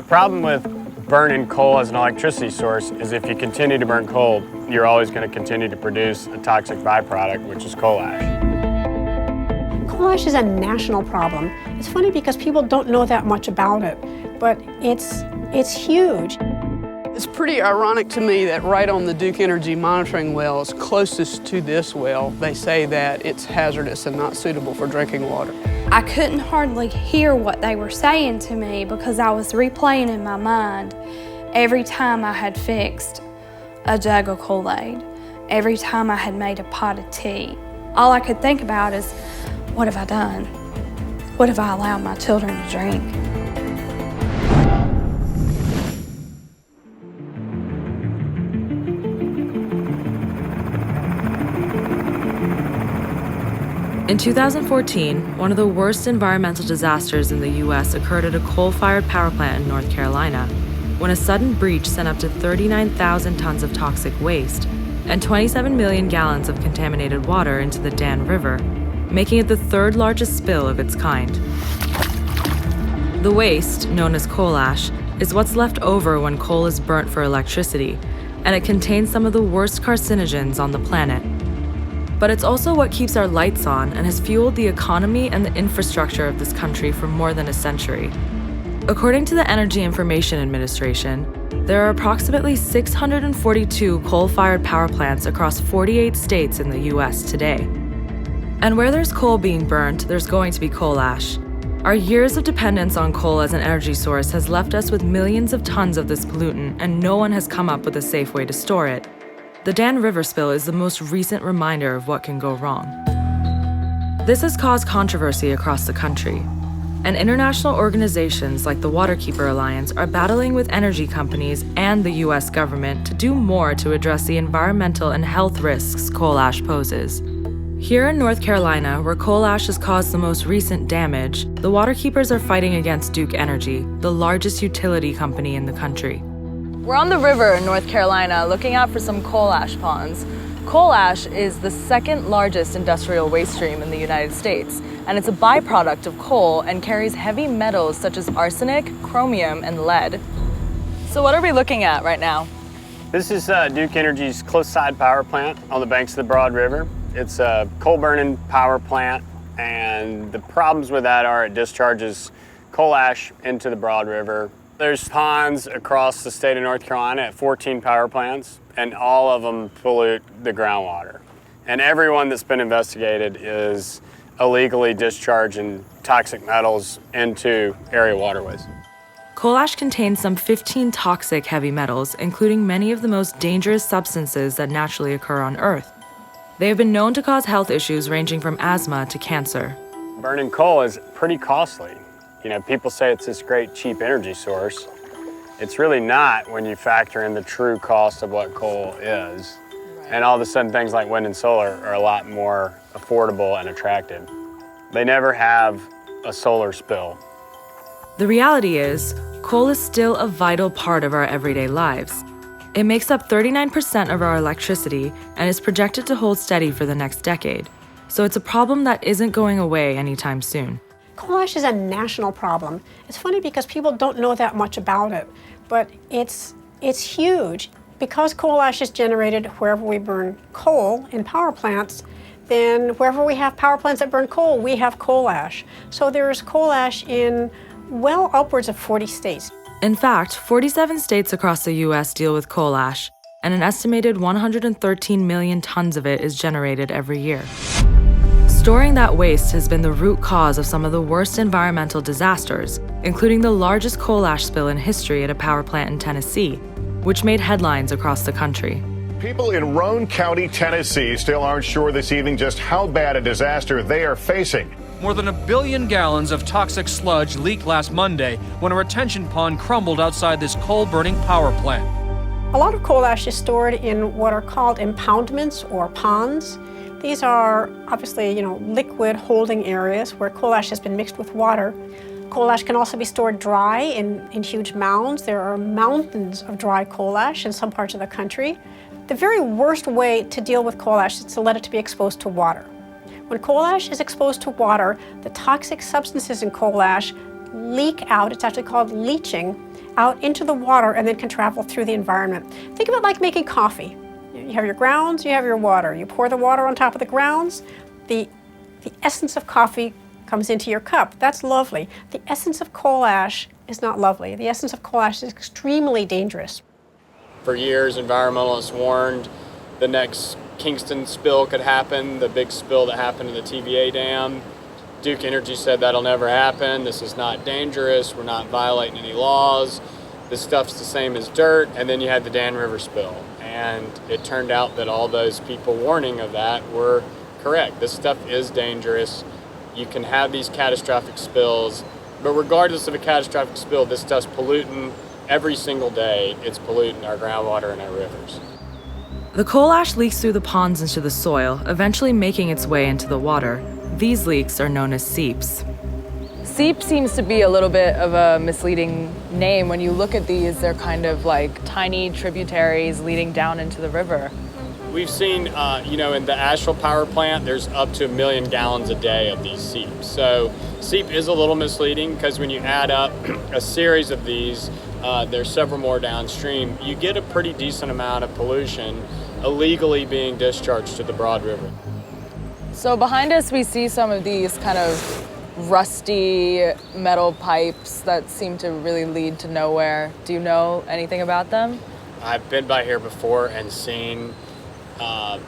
problem with burning coal as an electricity source is if you continue to burn coal, you're always going to continue to produce a toxic byproduct, which is coal ash. Coal ash is a national problem. It's funny because people don't know that much about it, but it's huge. It's pretty ironic to me that right on the Duke Energy monitoring wells closest to this well, they say that it's hazardous and not suitable for drinking water. I couldn't hardly hear what they were saying to me because I was replaying in my mind every time I had fixed a jug of Kool-Aid, every time I had made a pot of tea. All I could think about is, what have I done? What have I allowed my children to drink? In 2014, one of the worst environmental disasters in the U.S. occurred at a coal-fired power plant in North Carolina, when a sudden breach sent up to 39,000 tons of toxic waste and 27 million gallons of contaminated water into the Dan River, making it the third largest spill of its kind. The waste, known as coal ash, is what's left over when coal is burnt for electricity, and it contains some of the worst carcinogens on the planet. But it's also what keeps our lights on and has fueled the economy and the infrastructure of this country for more than a century. According to the Energy Information Administration, there are approximately 642 coal-fired power plants across 48 states in the U.S. today. And where there's coal being burnt, there's going to be coal ash. Our years of dependence on coal as an energy source has left us with millions of tons of this pollutant, and no one has come up with a safe way to store it. The Dan River spill is the most recent reminder of what can go wrong. This has caused controversy across the country, and international organizations like the Waterkeeper Alliance are battling with energy companies and the U.S. government to do more to address the environmental and health risks coal ash poses. Here in North Carolina, where coal ash has caused the most recent damage, the Waterkeepers are fighting against Duke Energy, the largest utility company in the country. We're on the river in North Carolina looking out for some coal ash ponds. Coal ash is the second largest industrial waste stream in the United States, and it's a byproduct of coal and carries heavy metals such as arsenic, chromium, and lead. So what are we looking at right now? This is Duke Energy's close side power plant on the banks of the Broad River. It's a coal-burning power plant, and the problems with that are it discharges coal ash into the Broad River. There's ponds across the state of North Carolina at 14 power plants, and all of them pollute the groundwater. And everyone that's been investigated is illegally discharging toxic metals into area waterways. Coal ash contains some 15 toxic heavy metals, including many of the most dangerous substances that naturally occur on Earth. They have been known to cause health issues ranging from asthma to cancer. Burning coal is pretty costly. You know, people say it's this great cheap energy source. It's really not when you factor in the true cost of what coal is. Right. And all of a sudden things like wind and solar are a lot more affordable and attractive. They never have a solar spill. The reality is, coal is still a vital part of our everyday lives. It makes up 39% of our electricity and is projected to hold steady for the next decade. So it's a problem that isn't going away anytime soon. Coal ash is a national problem. It's funny because people don't know that much about it, but it's huge. Because coal ash is generated wherever we burn coal in power plants, then wherever we have power plants that burn coal, we have coal ash. So there's coal ash in well upwards of 40 states. In fact, 47 states across the U.S. deal with coal ash, and an estimated 113 million tons of it is generated every year. Storing that waste has been the root cause of some of the worst environmental disasters, including the largest coal ash spill in history at a power plant in Tennessee, which made headlines across the country. People in Roane County, Tennessee still aren't sure this evening just how bad a disaster they are facing. More than 1 billion gallons of toxic sludge leaked last Monday when a retention pond crumbled outside this coal-burning power plant. A lot of coal ash is stored in what are called impoundments or ponds. These are obviously, liquid holding areas where coal ash has been mixed with water. Coal ash can also be stored dry in huge mounds. There are mountains of dry coal ash in some parts of the country. The very worst way to deal with coal ash is to let it to be exposed to water. When coal ash is exposed to water, the toxic substances in coal ash leak out. It's actually called leaching out into the water and then can travel through the environment. Think of it like making coffee. You have your grounds, you have your water. You pour the water on top of the grounds, the essence of coffee comes into your cup. That's lovely. The essence of coal ash is not lovely. The essence of coal ash is extremely dangerous. For years, environmentalists warned the next Kingston spill could happen, the big spill that happened in the TVA dam. Duke Energy said that'll never happen. This is not dangerous. We're not violating any laws. This stuff's the same as dirt. And then you had the Dan River spill. And it turned out that all those people warning of that were correct. This stuff is dangerous. You can have these catastrophic spills, but regardless of a catastrophic spill, this stuff's polluting every single day. It's polluting our groundwater and our rivers. The coal ash leaks through the ponds into the soil, eventually making its way into the water. These leaks are known as seeps. Seep seems to be a little bit of a misleading name. When you look at these, they're kind of like tiny tributaries leading down into the river. We've seen, in the Asheville power plant, there's up to 1 million gallons a day of these seeps. So seep is a little misleading because when you add up a series of these, there's several more downstream, you get a pretty decent amount of pollution illegally being discharged to the Broad River. So behind us, we see some of these kind of rusty metal pipes that seem to really lead to nowhere. Do you know anything about them? I've been by here before and seen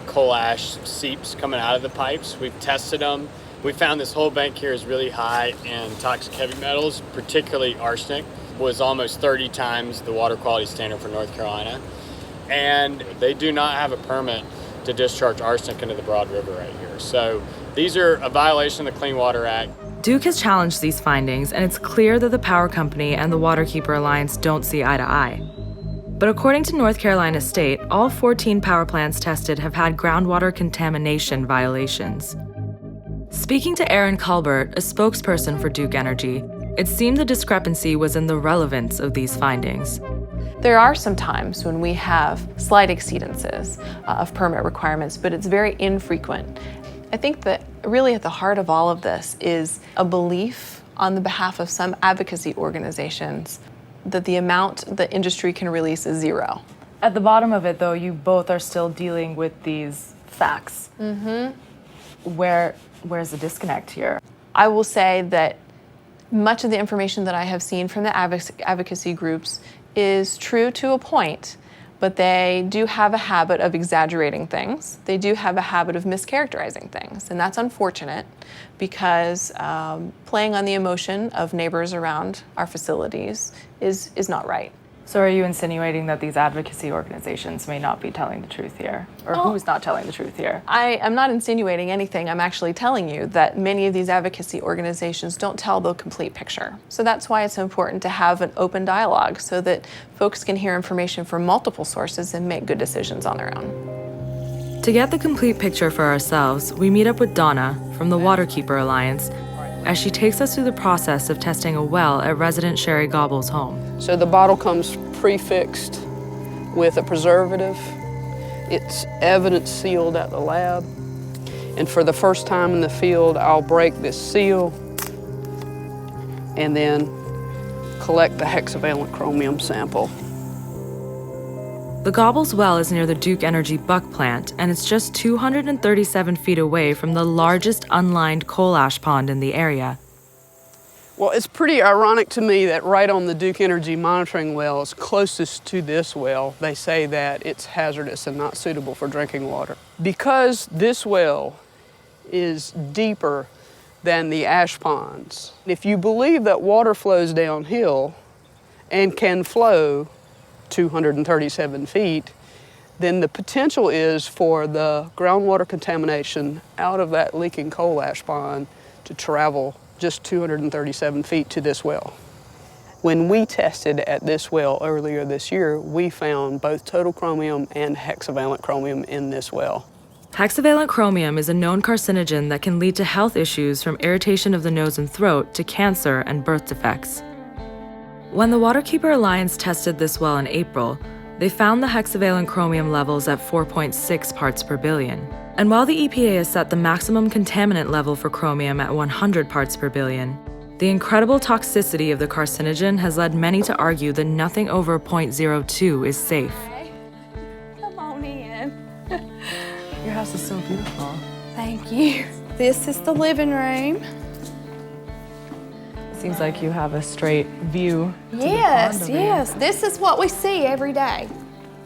coal ash seeps coming out of the pipes. We've tested them. We found this whole bank here is really high in toxic heavy metals, particularly arsenic. Was almost 30 times the water quality standard for North Carolina. And they do not have a permit to discharge arsenic into the Broad River right here. So these are a violation of the Clean Water Act. Duke has challenged these findings, and it's clear that the power company and the Waterkeeper Alliance don't see eye to eye. But according to North Carolina State, all 14 power plants tested have had groundwater contamination violations. Speaking to Aaron Culbert, a spokesperson for Duke Energy, it seemed the discrepancy was in the relevance of these findings. There are some times when we have slight exceedances of permit requirements, but it's very infrequent. I think that really at the heart of all of this is a belief on the behalf of some advocacy organizations that the amount the industry can release is zero. At the bottom of it, though, you both are still dealing with these facts. Where's the disconnect here? I will say that much of the information that I have seen from the advocacy groups is true to a point, but they do have a habit of exaggerating things. They do have a habit of mischaracterizing things, and that's unfortunate because playing on the emotion of neighbors around our facilities is not right. So are you insinuating that these advocacy organizations may not be telling the truth here? Or who's not telling the truth here? I am not insinuating anything. I'm actually telling you that many of these advocacy organizations don't tell the complete picture. So that's why it's important to have an open dialogue so that folks can hear information from multiple sources and make good decisions on their own. To get the complete picture for ourselves, we meet up with Donna from the Waterkeeper Alliance as she takes us through the process of testing a well at resident Sherry Gobble's home. So the bottle comes prefixed with a preservative. It's evidence sealed at the lab. And for the first time in the field, I'll break this seal and then collect the hexavalent chromium sample. The Gobble's well is near the Duke Energy Buck plant, and it's just 237 feet away from the largest unlined coal ash pond in the area. Well, it's pretty ironic to me that right on the Duke Energy monitoring wells closest to this well, they say that it's hazardous and not suitable for drinking water. Because this well is deeper than the ash ponds, if you believe that water flows downhill and can flow 237 feet, then the potential is for the groundwater contamination out of that leaking coal ash pond to travel just 237 feet to this well. When we tested at this well earlier this year, we found both total chromium and hexavalent chromium in this well. Hexavalent chromium is a known carcinogen that can lead to health issues from irritation of the nose and throat to cancer and birth defects. When the Waterkeeper Alliance tested this well in April, they found the hexavalent chromium levels at 4.6 parts per billion. And while the EPA has set the maximum contaminant level for chromium at 100 parts per billion, The incredible toxicity of the carcinogen has led many to argue that nothing over 0.02 is safe. Come on in. Your house is so beautiful. Thank you. This is the living room. Seems like you have a straight view. Yes, yes. This is what we see every day.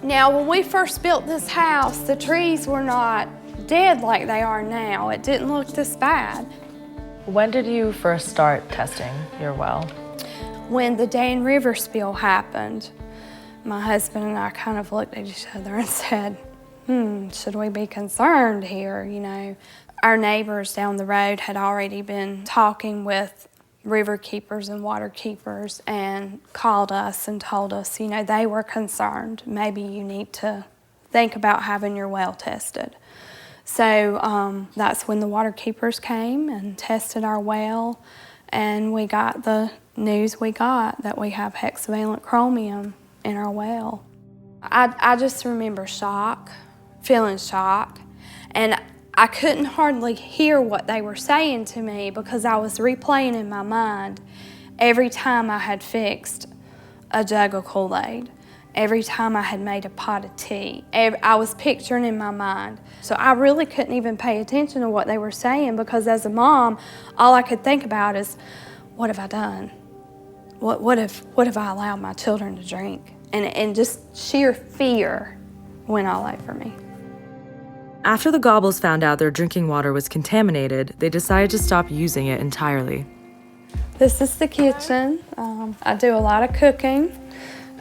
Now, when we first built this house, the trees were not dead like they are now. It didn't look this bad. When did you first start testing your well? When the Dan River spill happened, my husband and I kind of looked at each other and said, should we be concerned here, you know? Our neighbors down the road had already been talking with river keepers and water keepers and called us and told us, you know, they were concerned. Maybe you need to think about having your well tested. So that's when the water keepers came and tested our well, and we got the news we got that we have hexavalent chromium in our well. I just remember shock, feeling shock, and I couldn't hardly hear what they were saying to me because I was replaying in my mind every time I had fixed a jug of Kool-Aid, every time I had made a pot of tea. I was picturing in my mind. So I really couldn't even pay attention to what they were saying because as a mom, all I could think about is, what have I done? What have I allowed my children to drink? And just sheer fear went all over me. After the Gobbles found out their drinking water was contaminated, they decided to stop using it entirely. This is the kitchen. I do a lot of cooking.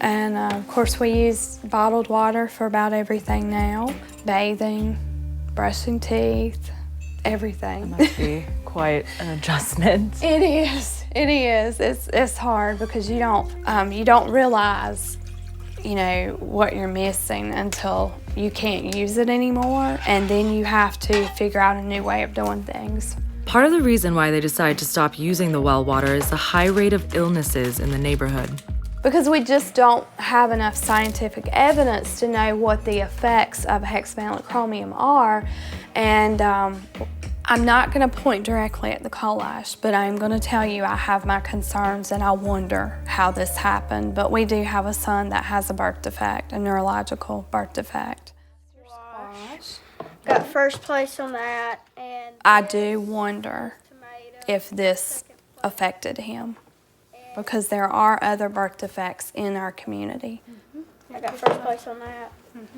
And of course we use bottled water for about everything now. Bathing, brushing teeth, everything. That must be quite an adjustment. It is. It's hard because you don't realize, you know, what you're missing until you can't use it anymore, and then you have to figure out a new way of doing things. Part of the reason why they decided to stop using the well water is the high rate of illnesses in the neighborhood. Because we just don't have enough scientific evidence to know what the effects of hexavalent chromium are. And I'm not going to point directly at the coal ash, but I'm going to tell you I have my concerns and I wonder how this happened. But we do have a son that has a birth defect, a neurological birth defect. Got first place on that. And I do wonder if this affected him, because there are other birth defects in our community. I got first place on that.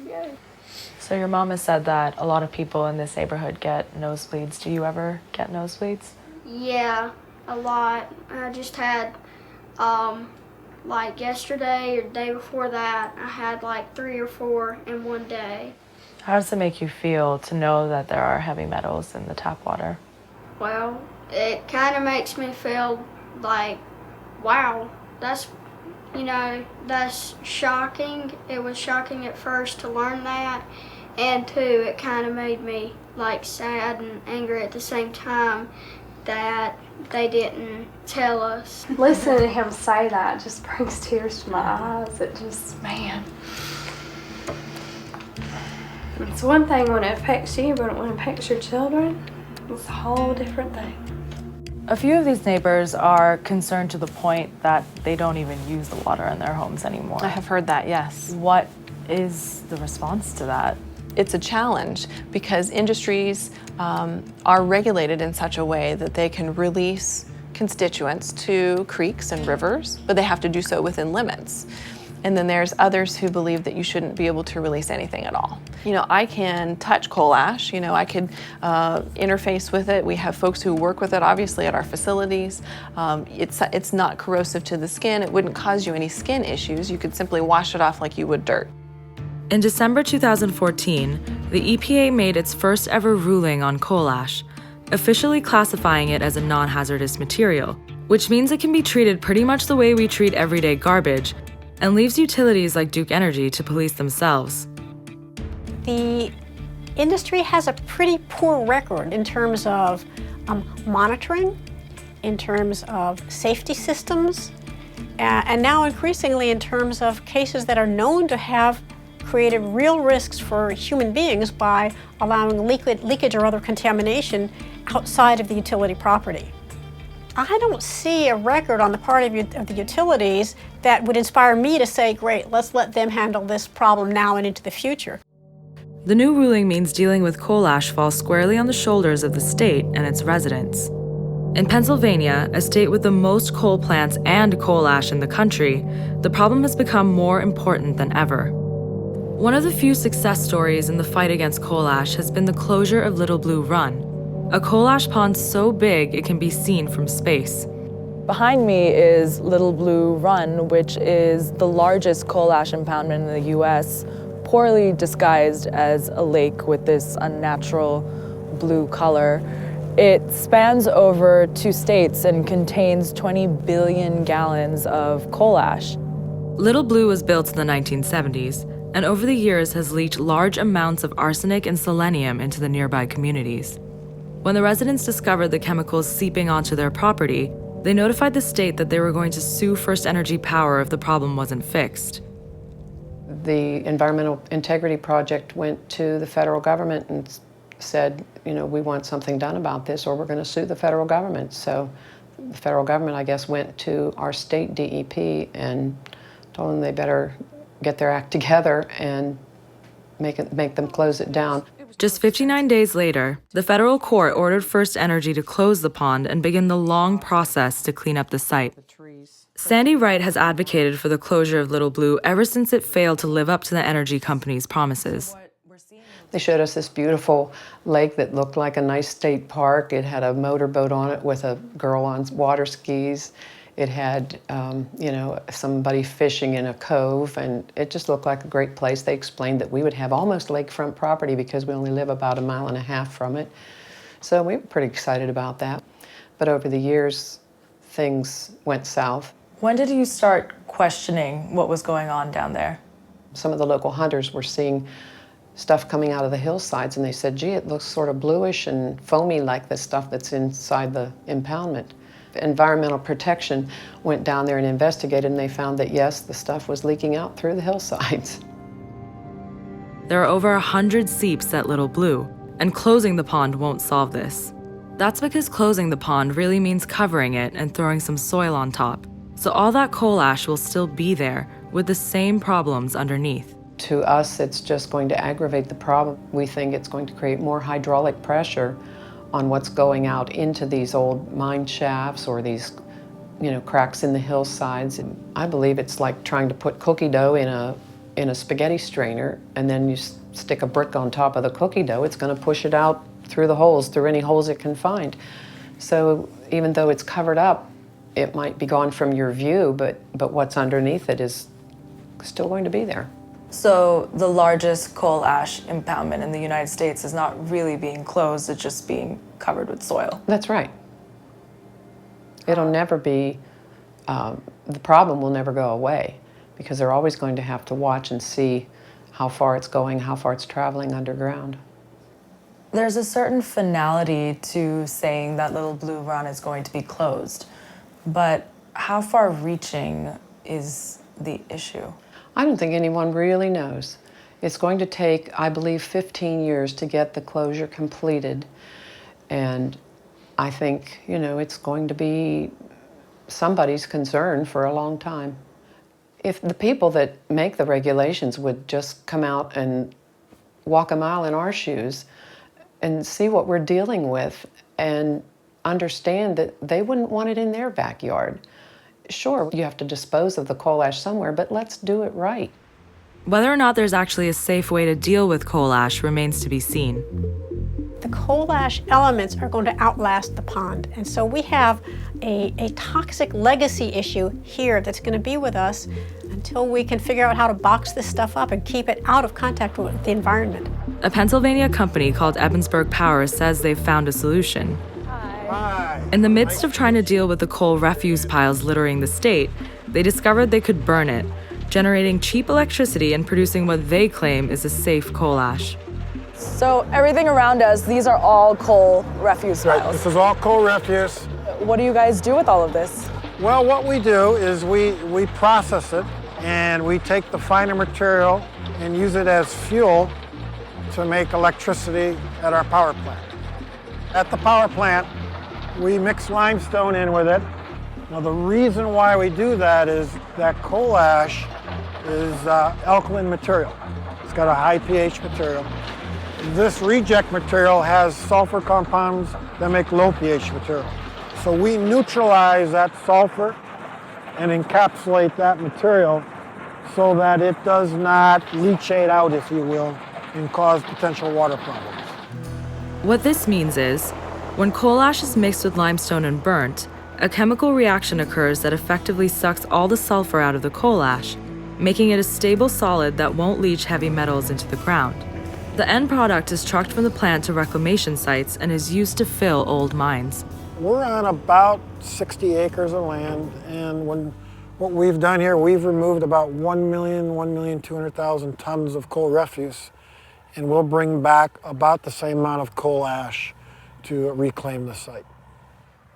Yeah. So your mom has said that a lot of people in this neighborhood get nosebleeds. Do you ever get nosebleeds? Yeah, a lot. I just had, like yesterday or the day before that, I had like 3 or 4 in one day. How does it make you feel to know that there are heavy metals in the tap water? Well, it kind of makes me feel like, wow, that's, you know, that's shocking. It was shocking at first to learn that, and too, it kind of made me like sad and angry at the same time that they didn't tell us. Listening to him say that just brings tears to my eyes. It just, man. It's one thing when it affects you, but when it affects your children, it's a whole different thing. A few of these neighbors are concerned to the point that they don't even use the water in their homes anymore. I have heard that, yes. What is the response to that? It's a challenge because industries are regulated in such a way that they can release constituents to creeks and rivers, but they have to do so within limits. And then there's others who believe that you shouldn't be able to release anything at all. You know, I can touch coal ash, you know, I could interface with it. We have folks who work with it, obviously, at our facilities. It's not corrosive to the skin. It wouldn't cause you any skin issues. You could simply wash it off like you would dirt. In December 2014, the EPA made its first ever ruling on coal ash, officially classifying it as a non-hazardous material, which means it can be treated pretty much the way we treat everyday garbage, and leaves utilities like Duke Energy to police themselves. The industry has a pretty poor record in terms of monitoring, in terms of safety systems, and now increasingly in terms of cases that are known to have created real risks for human beings by allowing leakage or other contamination outside of the utility property. I don't see a record on the part of the utilities that would inspire me to say, great, let's let them handle this problem now and into the future. The new ruling means dealing with coal ash falls squarely on the shoulders of the state and its residents. In Pennsylvania, a state with the most coal plants and coal ash in the country, the problem has become more important than ever. One of the few success stories in the fight against coal ash has been the closure of Little Blue Run, a coal ash pond so big it can be seen from space. Behind me is Little Blue Run, which is the largest coal ash impoundment in the U.S., poorly disguised as a lake with this unnatural blue color. It spans over 2 states and contains 20 billion gallons of coal ash. Little Blue was built in the 1970s, and over the years has leaked large amounts of arsenic and selenium into the nearby communities. When the residents discovered the chemicals seeping onto their property, they notified the state that they were going to sue First Energy Power if the problem wasn't fixed. The Environmental Integrity Project went to the federal government and said, you know, we want something done about this or we're going to sue the federal government. So the federal government, I guess, went to our state DEP and told them they better get their act together and make them close it down. Just 59 days later, the federal court ordered First Energy to close the pond and begin the long process to clean up the site. Sandy Wright has advocated for the closure of Little Blue ever since it failed to live up to the energy company's promises. They showed us this beautiful lake that looked like a nice state park. It had a motorboat on it with a girl on water skis. It had, you know, somebody fishing in a cove, and it just looked like a great place. They explained that we would have almost lakefront property because we only live about 1.5 miles from it. So we were pretty excited about that. But over the years, things went south. When did you start questioning what was going on down there? Some of the local hunters were seeing stuff coming out of the hillsides, and they said, gee, it looks sort of bluish and foamy like the stuff that's inside the impoundment. Environmental Protection went down there and investigated, and they found that, yes, the stuff was leaking out through the hillsides. There are over 100 seeps at Little Blue, and closing the pond won't solve this. That's because closing the pond really means covering it and throwing some soil on top. So all that coal ash will still be there with the same problems underneath. To us, it's just going to aggravate the problem. We think it's going to create more hydraulic pressure on what's going out into these old mine shafts or these, you know, cracks in the hillsides. I believe it's like trying to put cookie dough in a spaghetti strainer, and then you stick a brick on top of the cookie dough. It's going to push it out through the holes, through any holes it can find. So even though it's covered up, it might be gone from your view, but what's underneath it is still going to be there. So the largest coal ash impoundment in the United States is not really being closed, it's just being covered with soil. That's right. It'll never be, the problem will never go away because they're always going to have to watch and see how far it's going, how far it's traveling underground. There's a certain finality to saying that Little Blue Run is going to be closed, but how far-reaching is the issue? I don't think anyone really knows. It's going to take, I believe, 15 years to get the closure completed. And I think, you know, it's going to be somebody's concern for a long time. If the people that make the regulations would just come out and walk a mile in our shoes and see what we're dealing with and understand that they wouldn't want it in their backyard. Sure, you have to dispose of the coal ash somewhere, but let's do it right. Whether or not there's actually a safe way to deal with coal ash remains to be seen. The coal ash elements are going to outlast the pond, and so we have a toxic legacy issue here that's going to be with us until we can figure out how to box this stuff up and keep it out of contact with the environment. A Pennsylvania company called Ebensburg Power says they've found a solution. In the midst of trying to deal with the coal refuse piles littering the state, they discovered they could burn it, generating cheap electricity and producing what they claim is a safe coal ash. So everything around us, these are all coal refuse piles. Right, this is all coal refuse. What do you guys do with all of this? Well, what we do is we process it, and we take the finer material and use it as fuel to make electricity at our power plant. At the power plant, we mix limestone in with it. Now the reason why we do that is that coal ash is alkaline material. It's got a high pH material. This reject material has sulfur compounds that make low pH material. So we neutralize that sulfur and encapsulate that material so that it does not leachate out, if you will, and cause potential water problems. What this means is, when coal ash is mixed with limestone and burnt, a chemical reaction occurs that effectively sucks all the sulfur out of the coal ash, making it a stable solid that won't leach heavy metals into the ground. The end product is trucked from the plant to reclamation sites and is used to fill old mines. We're on about 60 acres of land, and what we've done here, we've removed about 1,200,000 tons of coal refuse, and we'll bring back about the same amount of coal ash to reclaim the site.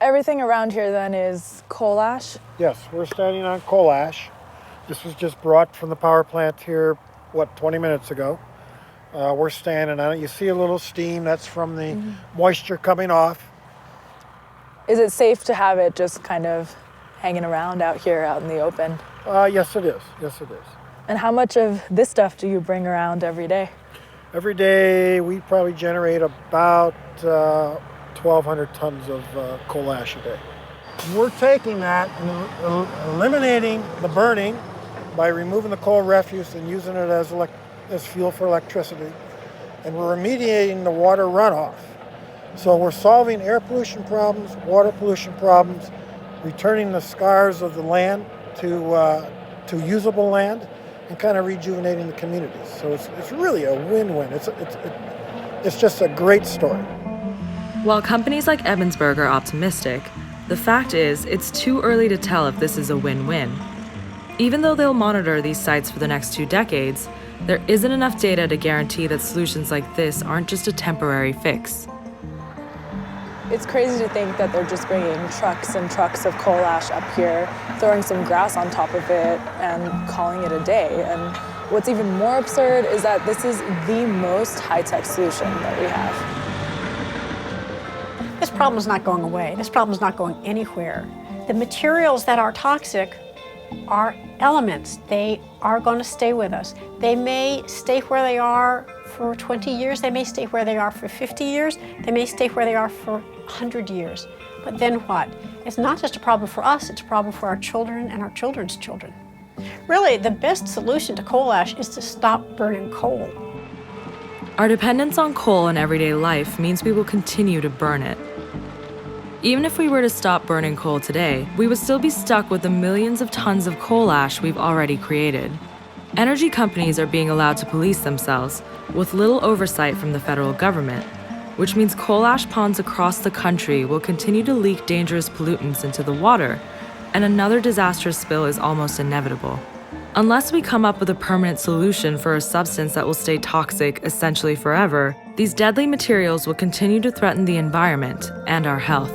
Everything around here then is coal ash? Yes, we're standing on coal ash. This was just brought from the power plant here, 20 minutes ago. We're standing on it. You see a little steam, that's from the moisture coming off. Is it safe to have it just kind of hanging around out here out in the open? Yes, it is. Yes, it is. And how much of this stuff do you bring around every day? Every day we probably generate about 1,200 tons of coal ash a day. We're taking that and eliminating the burning by removing the coal refuse and using it as fuel for electricity. And we're remediating the water runoff. So we're solving air pollution problems, water pollution problems, returning the scars of the land to usable land, and kind of rejuvenating the communities. So it's really a win-win. It's just a great story. While companies like Ebensburg are optimistic, the fact is it's too early to tell if this is a win-win. Even though they'll monitor these sites for the next 2 decades, there isn't enough data to guarantee that solutions like this aren't just a temporary fix. It's crazy to think that they're just bringing trucks and trucks of coal ash up here, throwing some grass on top of it, and calling it a day. And what's even more absurd is that this is the most high-tech solution that we have. This problem is not going away. This problem is not going anywhere. The materials that are toxic are elements. They are going to stay with us. They may stay where they are for 20 years. They may stay where they are for 50 years. They may stay where they are for 100 years. But then what? It's not just a problem for us, it's a problem for our children and our children's children. Really, the best solution to coal ash is to stop burning coal. Our dependence on coal in everyday life means we will continue to burn it. Even if we were to stop burning coal today, we would still be stuck with the millions of tons of coal ash we've already created. Energy companies are being allowed to police themselves, with little oversight from the federal government, which means coal ash ponds across the country will continue to leak dangerous pollutants into the water, and another disastrous spill is almost inevitable. Unless we come up with a permanent solution for a substance that will stay toxic essentially forever, these deadly materials will continue to threaten the environment and our health.